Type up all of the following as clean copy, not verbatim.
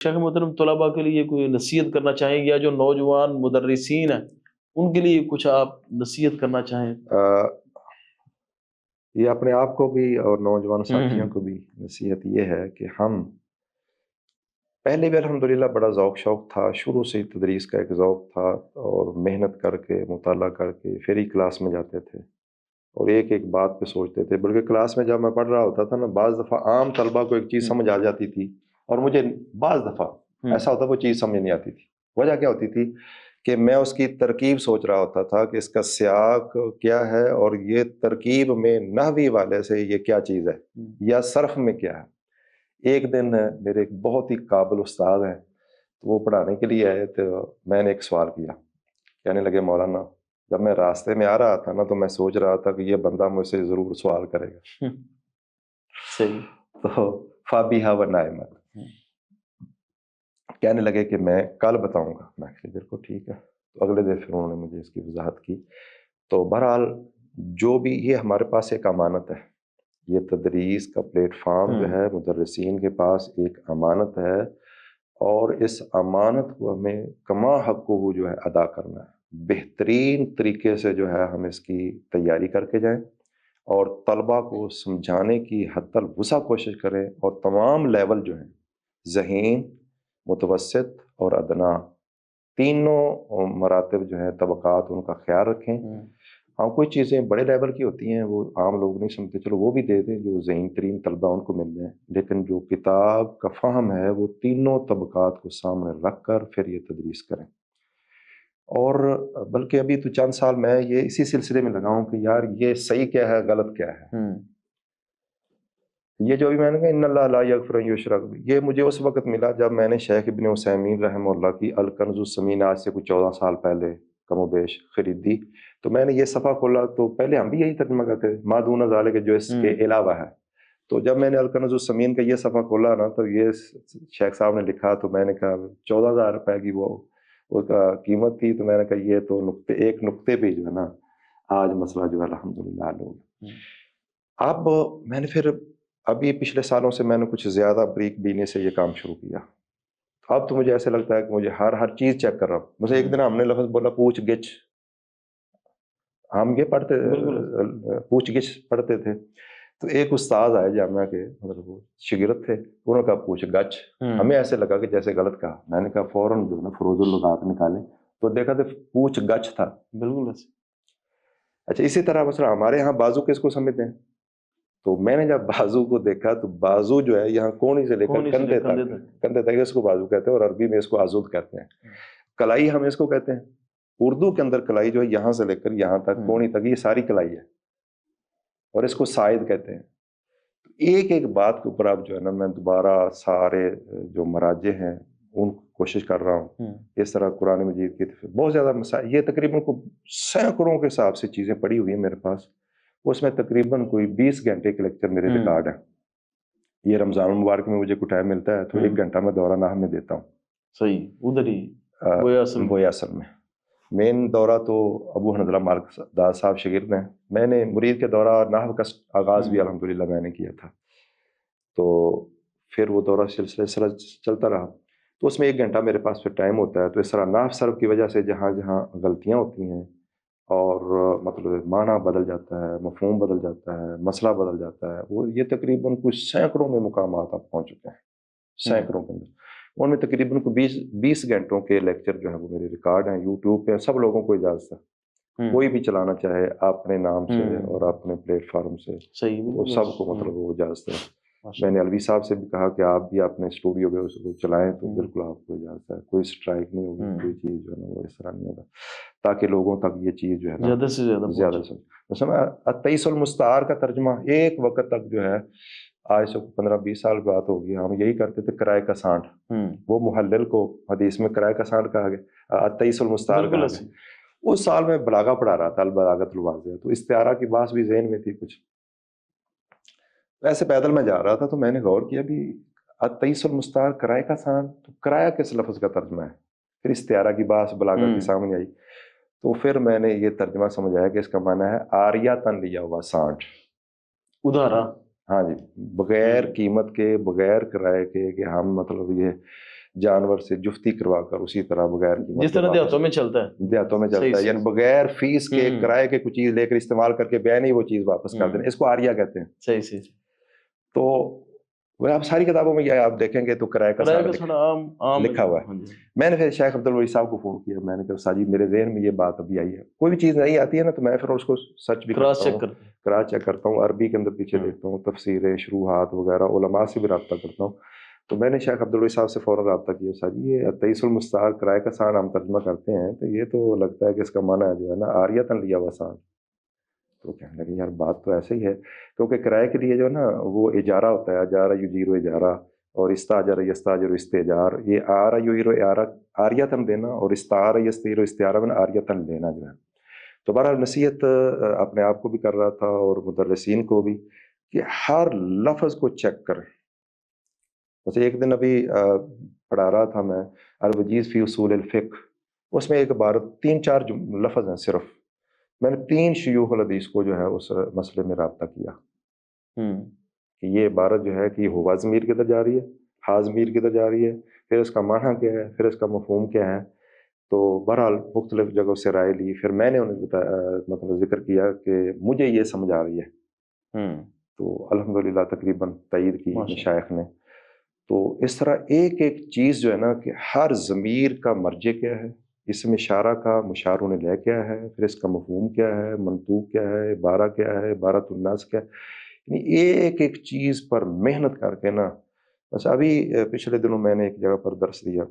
شیخ محترم طلباء کے لیے کوئی نصیحت کرنا چاہیں گے، یا جو نوجوان مدرسین ہیں ان کے لیے کچھ آپ نصیحت کرنا چاہیں؟ یہ اپنے آپ کو بھی اور نوجوان ساتھیوں کو بھی نصیحت یہ ہے کہ ہم پہلے بھی الحمدللہ بڑا ذوق شوق تھا، شروع سے تدریس کا ایک ذوق تھا، اور محنت کر کے مطالعہ کر کے پھر ہی کلاس میں جاتے تھے اور ایک ایک بات پہ سوچتے تھے. بلکہ کلاس میں جب میں پڑھ رہا ہوتا تھا نا، بعض دفعہ عام طلبہ کو ایک چیز سمجھ آ جاتی تھی اور مجھے بعض دفعہ ایسا ہوتا وہ چیز سمجھ نہیں آتی تھی. وجہ کیا ہوتی تھی کہ میں اس کی ترکیب سوچ رہا ہوتا تھا کہ اس کا سیاق کیا ہے اور یہ ترکیب میں نحوی والے سے یہ کیا چیز ہے یا صرف میں کیا ہے. ایک دن میرے ایک بہت ہی قابل استاد ہیں، تو وہ پڑھانے کے لیے آئے، تو میں نے ایک سوال کیا. کہنے لگے مولانا، جب میں راستے میں آ رہا تھا نا تو میں سوچ رہا تھا کہ یہ بندہ مجھ سے ضرور سوال کرے گا. صحیح. تو فابیہا و نائمت. کہنے لگے کہ میں کل بتاؤں گا. میں کہ بالکل ٹھیک ہے. تو اگلے دن پھر انہوں نے مجھے اس کی وضاحت کی. تو بہرحال جو بھی یہ ہمارے پاس ایک امانت ہے، یہ تدریس کا پلیٹ فارم جو ہے مدرسین کے پاس ایک امانت ہے، اور اس امانت کو ہمیں کما حق کو جو ہے ادا کرنا ہے. بہترین طریقے سے جو ہے ہم اس کی تیاری کر کے جائیں اور طلبہ کو سمجھانے کی حد الوسع کوشش کریں، اور تمام لیول جو ہیں ذہین، متوسط اور ادنا، تینوں مراتب جو ہیں طبقات ان کا خیال رکھیں. ہاں کوئی چیزیں بڑے لیول کی ہوتی ہیں وہ عام لوگ نہیں سمجھتے، چلو وہ بھی دے دیں جو ذہین ترین طلبہ ان کو مل جائیں، لیکن جو کتاب کا فہم ہے وہ تینوں طبقات کو سامنے رکھ کر پھر یہ تدریس کریں. اور بلکہ ابھی تو چند سال میں یہ اسی سلسلے میں لگا ہوں کہ یار یہ صحیح کیا ہے، غلط کیا ہے. یہ جو بھی میں نے کہا ان اللہ لا یغفر ان یشرک بہ، یہ مجھے اس وقت ملا جب میں نے شیخ ابن عثیمین رحمہ اللہ کی الکنز الثمین آج سے کچھ 14 سال پہلے کم و بیش خریدی. تو میں نے یہ صفحہ کھولا تو پہلے ہم بھی یہی ترجمہ کرتے تھے، ما دون ذالک جو اس کے علاوہ ہے. تو جب میں نے الکنز الثمین کا یہ صفحہ کھولا نا تو یہ شیخ صاحب نے لکھا، تو میں نے کہا 14,000 روپے کی وہ قیمت تھی. تو میں نے کہا یہ تو ایک نقطے پہ جو ہے نا آج مسئلہ جو ہے الحمدللہ لوگ. اب میں نے پھر ابھی پچھلے سالوں سے میں نے کچھ زیادہ بریک بینے سے یہ کام شروع کیا. اب تو مجھے ایسے لگتا ہے کہ مجھے ہر چیز چیک کر رہا ہوں. مجھے ایک دن ہم نے لفظ بولا پوچھ گچھ، ہم یہ پڑھتے پوچھ گچھ پڑھتے تھے. تو ایک استاد آئے جامعہ کے، مطلب وہ شاگرد تھے، انہوں نے کہا پوچھ گچھ. ہمیں ایسے لگا کہ جیسے غلط کہا. میں نے کہا فوراً جو نا فروز اللغات نکالے تو دیکھا تو پوچھ گچھ تھا. بالکل. اچھا اسی طرح مثلا ہمارے یہاں بازو کس کو سمجھتے ہیں؟ تو میں نے جب بازو کو دیکھا تو بازو جو ہے یہاں کونی سے لے کر کندھے تک اس کو بازو کہتے ہیں، اور عربی میں اس کو عضد کہتے ہیں. کلائی ہم اس کو کہتے ہیں. اردو کے اندر کلائی جو ہے یہاں سے لے کر یہاں تک کونی تک یہ ساری کلائی ہے، اور اس کو سائد کہتے ہیں. ایک ایک بات کے اوپر اب جو ہے نا میں دوبارہ سارے جو مراجع ہیں ان کو کوشش کر رہا ہوں. اس طرح قرآن مجید کی بہت زیادہ مسائل، یہ تقریباً سینکڑوں کے حساب سے چیزیں پڑھی ہوئی ہیں میرے پاس. اس میں تقریباً کوئی 20 گھنٹے کے لیکچر میرے ریکارڈ ہیں. یہ رمضان المبارک میں مجھے کچھ ٹائم ملتا ہے تو 1 گھنٹہ میں دورہ نحو میں دیتا ہوں. صحیح. ادھر ہی بویا اصل میں مین دورہ تو ابو حنظلہ مالک داد صاحب شاگرد ہیں. میں نے مرید کے دورہ نحو کا آغاز بھی الحمدللہ میں نے کیا تھا. تو پھر وہ دورہ سلسلہ چلتا رہا. تو اس میں 1 گھنٹہ میرے پاس پھر ٹائم ہوتا ہے. تو اس طرح نحو صرف کی وجہ سے جہاں جہاں غلطیاں ہوتی ہیں اور مطلب معنی بدل جاتا ہے، مفہوم بدل جاتا ہے، مسئلہ بدل جاتا ہے، وہ یہ تقریباً کچھ سینکڑوں میں مقامات اب پہنچ چکے ہیں، سینکڑوں کے اندر. ان میں تقریباً 20 گھنٹوں کے لیکچر جو ہیں وہ میرے ریکارڈ ہیں یوٹیوب پہ. سب لوگوں کو اجازت ہے، کوئی بھی چلانا چاہے اپنے نام سے اور اپنے پلیٹ فارم سے، وہ سب کو مطلب وہ اجازت ہے. میں نے علوی صاحب سے بھی کہا کہ آپ بھی اپنے اسٹوڈیو پہ اس کو چلائیں، تو بالکل آپ کو اجازت ہے، کوئی اسٹرائک نہیں ہوگی، کوئی چیز جو ہے نا وہ اس طرح نہیں ہوگا، تاکہ لوگوں تک یہ چیز جو ہے نا زیادہ سے زیادہ مثلا التئیس المستعار کا ترجمہ ایک وقت تک جو ہے آج سے 15-20 سال بات ہوگی، ہم یہی کرتے تھے کرائے کا سانٹ. وہ محلل کو حدیث میں کرائے کا سانٹ کہا گیا، التئیس المستعار کہا گیا. اس سال میں بلاغہ پڑھا رہا تھا، البلاغۃ الواضحہ، تو استعارہ کی بات بھی ذہن میں تھی کچھ. ویسے پیدل میں جا رہا تھا تو میں نے غور کیا بھی التئیس المستعار کرائے کا سانٹ، تو کرایہ کس لفظ کا ترجمہ ہے؟ پھر استعارہ کی بات بلاغہ کی سامنے آئی تو پھر میں نے یہ ترجمہ سمجھایا کہ اس کا معنی ہے آریہ تن لیا ہوا سانٹ، ادھارا. ہاں جی، بغیر قیمت کے، بغیر کرائے کے، کہ ہم مطلب یہ جانور سے جفتی کروا کر اسی طرح بغیر قیمت جس طرح دیہاتوں میں چلتا ہے. دیہاتوں میں چلتا ہے، یعنی بغیر فیس کے کرائے کے کچھ چیز لے کر استعمال کر کے بیان ہی وہ چیز واپس کر دینا، اس کو آریہ کہتے ہیں. صحیح صحیح. تو وہ آپ ساری کتابوں میں یہ آپ دیکھیں گے تو کرائے کا عام لکھا ہوا ہے. میں نے پھر شیخ عبدالولی صاحب کو فون کیا، میں نے کہا ساجد میرے ذہن میں یہ بات ابھی آئی ہے، کوئی بھی چیز نہیں آتی ہے نا تو میں پھر اس کو سرچ بھی کراس چیک کرتا ہوں، عربی کے اندر پیچھے دیکھتا ہوں، تفسیریں، شروحات وغیرہ، علماء سے بھی رابطہ کرتا ہوں. تو میں نے شیخ عبدالولی صاحب سے فوراً رابطہ کیا، ساجد یہ التئیس المستعار کرائے کا سان ہم ترجمہ کرتے ہیں تو یہ تو لگتا ہے کہ اس کا معنی جو ہے نا آریتاً لیا ہوا سان. تو کہنے لگے یار بات تو ایسے ہی ہے، کیونکہ کرائے کے لیے جو ہے نا وہ اجارہ ہوتا ہے، اجارہ یجیر اجارہ، اور استاجر یستاجر استیجار، یہ آرا یجیر آریتاً دینا اور استعار یستیر استعارہ میں آریتاً لینا جو ہے. تو بہرحال نصیحت اپنے آپ کو بھی کر رہا تھا اور مدرسین کو بھی کہ ہر لفظ کو چیک کریں. ویسے ایک دن ابھی پڑھا رہا تھا میں الوجیز فی اصول الفقہ، اس میں ایک عبارت 3-4 لفظ ہیں صرف، میں نے 3 شیوخ الحدیث کو جو ہے اس مسئلے میں رابطہ کیا کہ یہ عبارت جو ہے کہ ہوا ضمیر کدھر جا رہی ہے، ہا ضمیر کدھر جا رہی ہے، پھر اس کا معنی کیا ہے، پھر اس کا مفہوم کیا ہے. تو بہرحال مختلف جگہوں سے رائے لی، پھر میں نے انہیں مطلب ذکر کیا کہ مجھے یہ سمجھ آ رہی ہے. تو الحمدللہ تقریباً تائید کی مشائخ نے. تو اس طرح ایک ایک چیز جو ہے نا کہ ہر ضمیر کا مرجع کیا ہے، اسم اشارہ کا مشار الیہ کیا ہے، پھر اس کا مفہوم کیا ہے، منطوق کیا ہے، عبارہ کیا ہے، عبارۃ الناس کیا ہے، یعنی ایک ایک چیز پر محنت کر کے نا. بس ابھی پچھلے دنوں میں نے ایک جگہ پر درس دیا،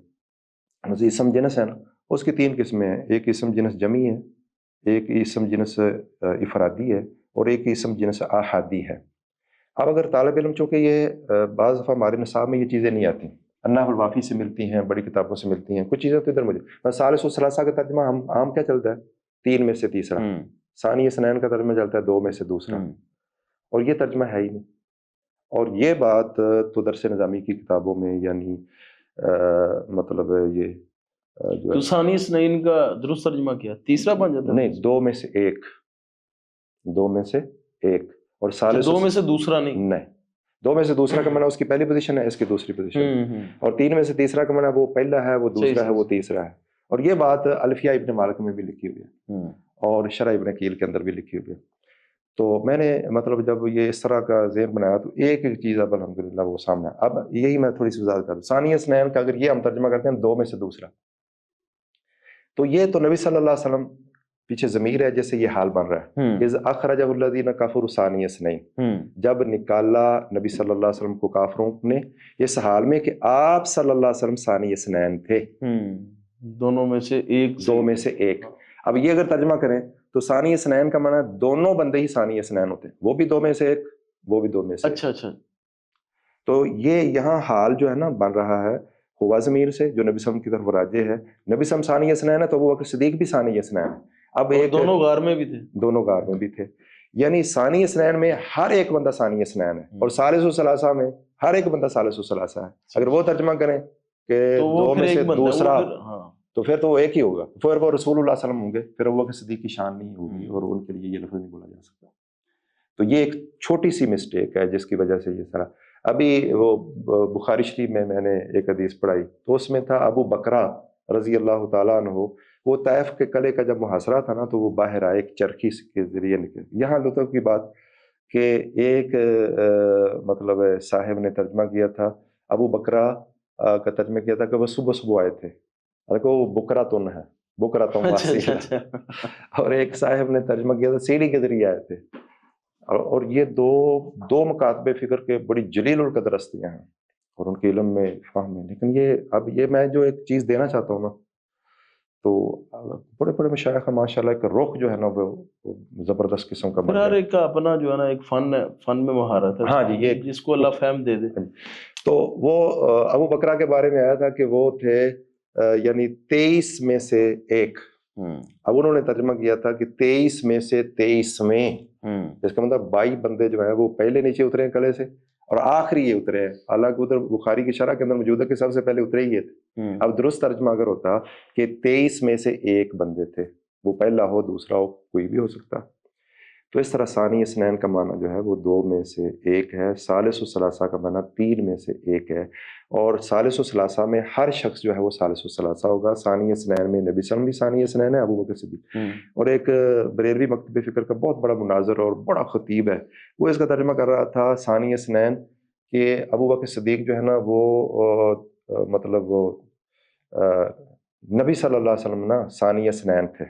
اسم جنس ہے نا اس کی 3 قسمیں ہیں، ایک اسم جنس جمعی ہے، ایک اسم جنس افرادی ہے، اور ایک اسم جنس آحادی ہے. اب اگر طالب علم، چونکہ یہ بعض دفعہ ہمارے نصاب میں یہ چیزیں نہیں آتی، النحو الوافی سے ملتی ہیں، بڑی کتابوں سے ملتی ہیں، کچھ چیزیں تو ادھر مجھے ثالث و ثلاثہ کا ترجمہ عام کیا چلتا ہے 3 میں سے تیسرا، ثانی اثنین کا ترجمہ چلتا ہے 2 میں سے دوسرا، اور یہ ترجمہ ہے ہی نہیں. اور یہ بات تو درس نظامی کی کتابوں میں یعنی مطلب یہ تو ثانی اثنین کا درست ترجمہ کیا تیسرا بن جاتا ہے؟ نہیں، 2 میں سے 1، 2 میں سے 1، اور ثالث 2 میں سے دوسرا نہیں، 2 میں سے دوسرا کا معنی اس کی پہلی پوزیشن ہے، اس کی دوسری پوزیشن، اور 3 میں سے تیسرا کا معنی وہ پہلا ہے، وہ دوسرا ہے، وہ تیسرا ہے. اور یہ بات الفیہ ابن مالک میں بھی لکھی ہوئی ہے اور شرح ابن کیل کے اندر بھی لکھی ہوئی ہے. تو میں نے مطلب جب یہ اس طرح کا ذہن بنایا تو ایک ایک چیز اب الحمدللہ وہ سامنے ہے. اب یہی میں تھوڑی سی وضاحت کروں، ثانی اثنین کا اگر یہ ہم ترجمہ کرتے ہیں 2 میں سے دوسرا، تو یہ تو نبی صلی اللہ علیہ وسلم پیچھے ضمیر ہے جیسے یہ حال بن رہا ہے، اذ اخرجہ الذین کفروا ثانی اثنین، جب نکالا نبی صلی اللہ علیہ وسلم کو کافروں نے اس حال میں کہ آپ صلی اللہ علیہ وسلم ثانی اثنین تھے، دونوں میں سے ایک، 2 میں سے 1. اب یہ اگر ترجمہ کریں تو ثانی اثنین کا معنی دونوں بندے ہی ثانی اثنین ہوتے ہیں، وہ بھی 2 میں سے 1، وہ بھی 2 میں سے 1. اچھا. تو یہ یہاں حال جو ہے نا بن رہا ہے ہوا ضمیر سے جو نبی صلی اللہ علیہ وسلم کی طرف راجع ہے. نبی صلی اللہ علیہ وسلم ثانی اثنین ہے تو ابو بکر صدیق بھی ثانی اثنین ہے. اب ایک دونوں غار میں بھی تھے، دونوں غار میں بھی تھے، یعنی ثانی اثنین میں ہر ایک بندہ ثانی اثنین ہے، اور ثالث و ثلاثہ میں ہر ایک بندہ ثالث و ثلاثہ ہے. اگر وہ ترجمہ کریں کہ 2 میں سے دوسرا، تو پھر تو وہ ایک ہی ہوگا، پھر وہ رسول اللہ صلی اللہ علیہ وسلم ہوں گے، پھر ابو بکر صدیق کی شان نہیں ہوگی اور ان کے لیے یہ لفظ نہیں بولا جا سکتا. تو یہ ایک چھوٹی سی مسٹیک ہے جس کی وجہ سے یہ سارا. ابھی وہ بخاری شریف میں نے ایک حدیث پڑھائی تو اس میں تھا ابو بکرہ رضی اللہ تعالیٰ عنہ، وہ طائف کے قلعے کا جب محاصرہ تھا نا تو وہ باہر آئے ایک چرخی کے ذریعے نکلے. یہاں لطف کی بات کہ ایک مطلب صاحب نے ترجمہ کیا تھا، ابو بکرہ کا ترجمہ کیا تھا کہ وہ صبح صبح آئے تھے، حالانکہ وہ بکرا تن ہے، بکرا تن واسی، اور ایک صاحب نے ترجمہ کیا تھا سیڑھی کے ذریعے آئے تھے. اور یہ دو مکاتب فکر کے بڑی جلیل القدر ہستیاں ہیں اور ان کے علم میں فہم ہے. لیکن یہ میں جو ایک چیز دینا چاہتا ہوں نا، تو بڑے بڑے مشائخ ماشاءاللہ کا رخ جو ہے نا وہ زبردست قسم کا، ہر ایک کا اپنا جو ہے نا ایک فن میں مہارت ہے. ہاں جی، یہ جس کو اللہ فہم دے دے. تو وہ ابو بکرہ کے بارے میں آیا تھا کہ وہ تھے یعنی 23 میں سے 1. اب انہوں نے ترجمہ کیا تھا کہ 23 میں سے 23ویں، جس کا مطلب 22 بندے جو ہیں وہ پہلے نیچے اترے ہیں قلعے سے اور آخری یہ اترے ہیں. حالانکہ ادھر بخاری کی شرح کے اندر موجود ہے کہ سب سے پہلے اترے ہی یہ تھے. اب درست ترجمہ اگر ہوتا کہ 23 میں سے 1 بندے تھے، وہ پہلا ہو دوسرا ہو کوئی بھی ہو سکتا. تو اس طرح ثانی اثنین کا معنی جو ہے وہ دو میں سے ایک ہے، ثالث و ثلاثہ کا معنی تین میں سے ایک ہے، اور ثالث و ثلاثہ میں ہر شخص جو ہے وہ ثالث و ثلاثہ ہوگا۔ ثانی اثنین میں نبی صلی اللہ علیہ وسلم بھی ثانی اثنین ہے، ابو بکر صدیق۔ اور ایک بریلوی مکتب فکر کا بہت بڑا مناظر اور بڑا خطیب ہے، وہ اس کا ترجمہ کر رہا تھا ثانی اثنین کہ ابو بکر صدیق جو ہے نا وہ مطلب وہ نبی صلی اللہ علیہ وسلم نا ثانی اثنین تھے،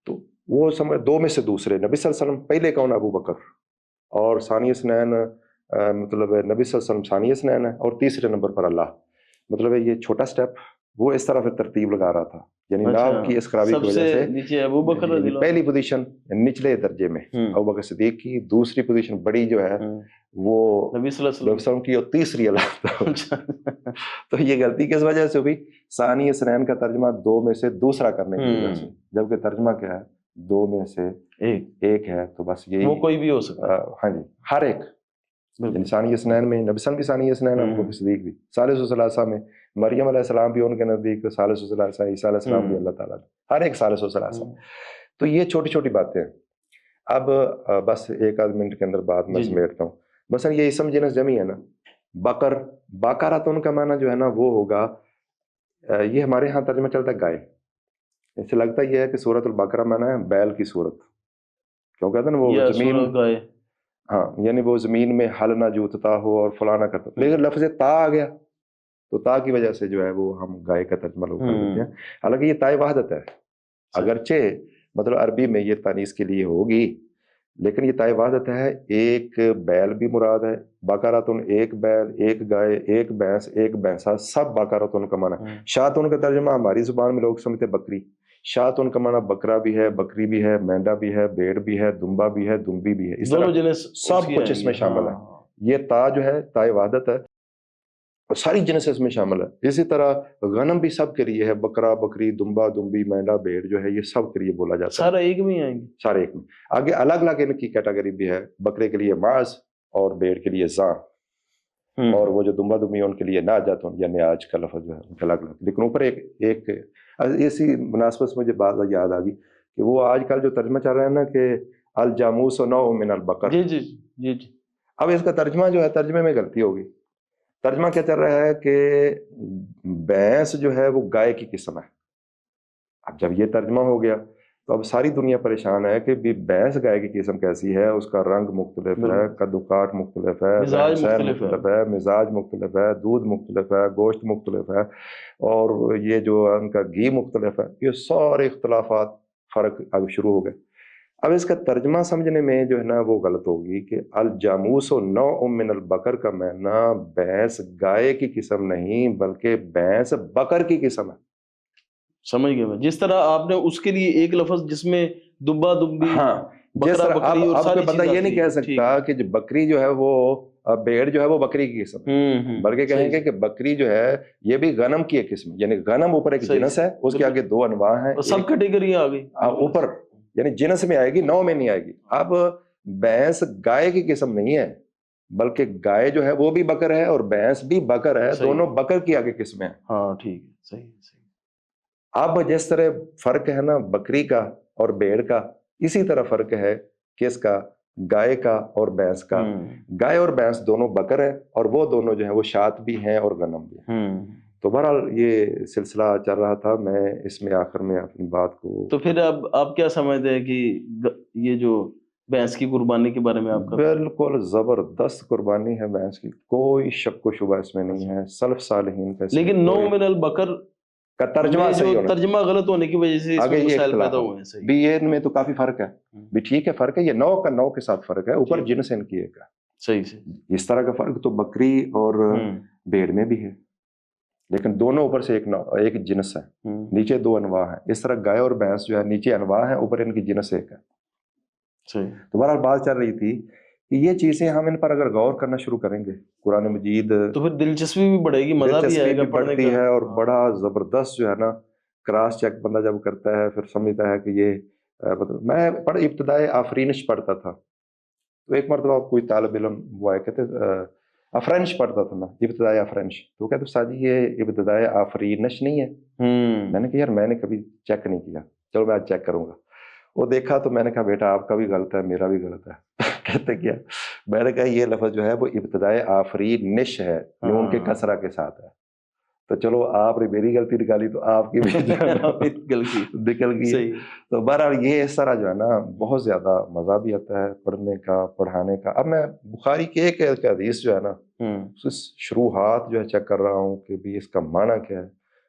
تو وہ سمجھ دو میں سے دوسرے، نبی صلی اللہ علیہ وسلم پہلے کون؟ ابو بکر، اور ثانی اثنین مطلب نبی صلی اللہ علیہ وسلم ثانی اثنین ہے، اور تیسرے نمبر پر اللہ۔ مطلب یہ چھوٹا سٹیپ وہ اس طرح پھر ترتیب لگا رہا تھا، یعنی نام کی اسکراوی کی وجہ سے نیچے ابو بکر رضی اللہ پہلی پوزیشن نچلے درجے میں ابو بکر صدیق کی، دوسری پوزیشن بڑی جو ہے وہ نبی صلی اللہ علیہ وسلم کی، اور تیسری اللہ۔ تو یہ غلطی کس وجہ سے ہوئی؟ ثانی اثنین کا ترجمہ دو میں سے دوسرا کرنے کی وجہ سے، جبکہ ترجمہ کیا ہے؟ دو میں سے ایک ہے، تو بس یہی وہ کوئی بھی ہو سکتا ہے۔ ہاں جی، ہر ایک ثانی اثنین میں نبی صلی اللہ علیہ وسلم بھی ثانی اثنین ہے، ابو بکر صدیق بھی، ثالث و ثلاثہ میں مریم علیہ السلام بھی ان کے نزدیک ثالث و ثلاثہ، عیسیٰ علیہ السلام بھی اللہ تعالیٰ، ہر ایک ثالث و ثلاثہ۔ تو یہ چھوٹی چھوٹی باتیں ہیں۔ اب بس ایک آدھ منٹ کے اندر بات میں سمیٹتا ہوں۔ مثلا یہ اسم جنس جمع ہے نا، بکر، باقاراتن کا معنی جو ہے نا وہ ہوگا، یہ ہمارے ہاں ترجمہ چلتا ہے گائے، اس سے لگتا یہ ہے کہ سورۃ البقرہ معنی ہے بیل کی صورت، کیوں کہتے ہیں نا وہ زمین، ہاں یعنی وہ زمین میں حل نہ جوتتا ہو اور فلانا کرتا، لیکن لفظ تا آ گیا تو تا کی وجہ سے جو ہے وہ ہم گائے کا ترجمہ لوگ کر دیتے ہیں، حالانکہ یہ تائے وحدت ہے، اگرچہ مطلب عربی میں یہ تانیث کے لیے ہوگی، لیکن یہ تائے وحدت ہے، ایک بیل بھی مراد ہے، باقاراتن ایک بیل، ایک گائے، ایک بھینس، ایک بھینسا، سب باقاراتن کا معنی۔ شاتن کا ترجمہ ہماری زبان میں لوگ سمجھتے بکری، شاتن کا معنی بکرا بھی ہے، بکری بھی ہے، مینڈا بھی ہے، بھیڑ بھی ہے، دمبا بھی ہے، دمبی بھی ہے، اس طرح سب کچھ اس میں شامل ہے۔ یہ تا جو ہے تائے وحدت ہے، اور ساری جنس اس میں شامل ہے۔ اسی طرح غنم بھی سب کے لیے ہے، بکرا، بکری، دمبا، دمبی، مینڈا، بھیڑ جو ہے یہ سب کے لیے بولا جاتا ہے، سارے ایک میں آئیں گے، سارے ایک میں۔ آگے الگ الگ ان کی کیٹیگری بھی ہے، بکرے کے لیے معاذ اور بھیڑ کے لیے زاں، اور وہ جو دمبا دمبی ان کے لیے ناجات یا نیاج کا لفظ جو ہے ان کا الگ الگ، لیکن اوپر ایک ایسی مناسبت سے مجھے بات یاد آ گئی کہ وہ آج کل جو ترجمہ چل رہا ہے نا کہ الجاموس و نوع من البقر، جی جی جی جی، اب اس کا ترجمہ جو ہے ترجمے میں غلطی ہوگی۔ ترجمہ کیا چل رہا ہے کہ بھینس جو ہے وہ گائے کی قسم ہے۔ اب جب یہ ترجمہ ہو گیا تو اب ساری دنیا پریشان ہے کہ بھینس گائے کی قسم کیسی ہے، اس کا رنگ مختلف ہے، قد و کاٹ مختلف ہے، مزاج مختلف ہے، مزاج مختلف ہے، دودھ مختلف ہے، گوشت مختلف ہے، اور یہ جو ان کا گھی مختلف ہے، یہ سارے اختلافات فرق اب شروع ہو گئے۔ اب اس کا ترجمہ سمجھنے میں جو ہے نا وہ غلط ہوگی کہ الجاموس و نوع من البقر کا معنی بھینس گائے کی قسم نہیں بلکہ بھینس بکر کی قسم ہے۔ سمجھ گیا میں، جس طرح آپ نے اس کے لیے ایک لفظ جس میں دبا دبی، ہاں جس طرح اب کوئی بندہ یہ نہیں کہہ سکتا کہ جو بکری جو ہے وہ بھیڑ جو ہے وہ بکری کی قسم ہے، بلکہ کہیں گے کہ بکری جو ہے یہ بھی غنم کی ایک قسم، یعنی غنم اوپر ایک جنس ہے، اس کے آگے دو انواع ہیں، سب کیٹیگری آ گئی اوپر، یعنی جنس میں آئے گی، نوع میں نہیں آئے گی۔ اب بھینس گائے کی قسم نہیں ہے بلکہ گائے جو ہے وہ بھی بکر ہے اور بھینس بھی بکر ہے، دونوں بکر کی آگے قسمیں ہیں۔ ہاں ٹھیک ہے، صحیح صحیح۔ اب جس طرح فرق ہے نا بکری کا اور بھیڑ کا، اسی طرح فرق ہے کس کا؟ گائے کا اور بھینس کا۔ گائے اور بھینس دونوں بکر ہیں اور وہ دونوں جو ہیں وہ شات بھی ہیں اور غنم بھی ہیں۔ تو بہرحال یہ سلسلہ چل رہا تھا، میں اس میں آخر میں اپنی بات کو، تو پھر اب آپ کیا سمجھتے ہیں کہ یہ جو بھینس کی قربانی کے بارے میں آپ کا؟ بالکل زبردست قربانی ہے بھینس کی، کوئی شک و شبہ اس میں نہیں ہے، سلف صالحین کا، لیکن نوع من البقر کا ترجمہ صحیح ہونا، ترجمہ غلط ہونے کی وجہ سے اس میں مسائل پیدا ہوئے ہیں۔ صحیح بھی یہ ان میں تو کافی فرق ہے، بھی ٹھیک ہے فرق ہے، یہ نوع کا نوع کے ساتھ فرق ہے، اوپر جنس ان کی ایک ہے، صحیح صحیح۔ اس طرح کا فرق تو بکری اور بھیڑ میں بھی ہے، لیکن دونوں اوپر سے ایک جنس ہے، نیچے دو انواع ہیں۔ اس طرح گائے اور بھینس جو ہے نیچے انواع ہیں، اوپر ان کی جنس ایک ہے۔ تو بہرحال بات چل رہی تھی کہ یہ چیزیں ہم ان پر اگر غور کرنا شروع کریں گے، قرآن مجید، تو پھر دلچسپی بھی بڑھے گی، مزہ بھی آئے گا پڑھنے کا، ہے، اور بڑا زبردست جو ہے نا کراس چیک بندہ جب کرتا ہے پھر سمجھتا ہے کہ یہ مطلب، میں ابتدائے آفرینش پڑھتا تھا، تو ایک مرتبہ کوئی طالب علم وہ آئے کہتے افرینش پڑھتا تھا، میں ابتدائے افرینش، تو کہتے ساجی یہ ابتدائے آفرینش نہیں ہے؟ میں نے کہا یار میں نے کبھی چیک نہیں کیا، چلو میں آج چیک کروں گا۔ وہ دیکھا تو میں نے کہا بیٹا آپ کا بھی غلط ہے میرا بھی غلط ہے کہتے کیا میں نے کہا یہ لفظ جو ہے وہ ابتدائے آفرینش ہے نون کے کسرہ کے ساتھ ہے تو چلو آپ نے میری غلطی نکالی تو آپ کی بھی جو ہے نا غلطی نکل گئی صحیح تو بہرحال یہ اس طرح جو ہے نا بہت زیادہ مزہ بھی آتا ہے پڑھنے کا پڑھانے کا اب میں بخاری کے ایک حدیث جو ہے نا اس شروحات جو ہے چیک کر رہا ہوں کہ بھی اس کا معنی کیا ہے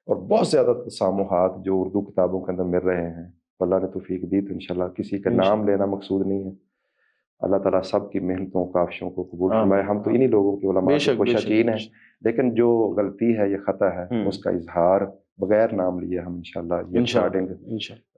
اور بہت زیادہ تسامحات جو اردو کتابوں کے اندر مل رہے ہیں اللہ نے توفیق دی تو انشاءاللہ کسی کا نام لینا مقصود نہیں ہے اللہ تعالیٰ سب کی محنتوں کاوشوں کو قبول فرمائے ہم تو انہی لوگوں کے علماء کے کوششین ہیں لیکن جو غلطی ہے یہ خطا ہے اس کا اظہار بغیر نام لیے ہم انشاءاللہ یہ ریکارڈنگ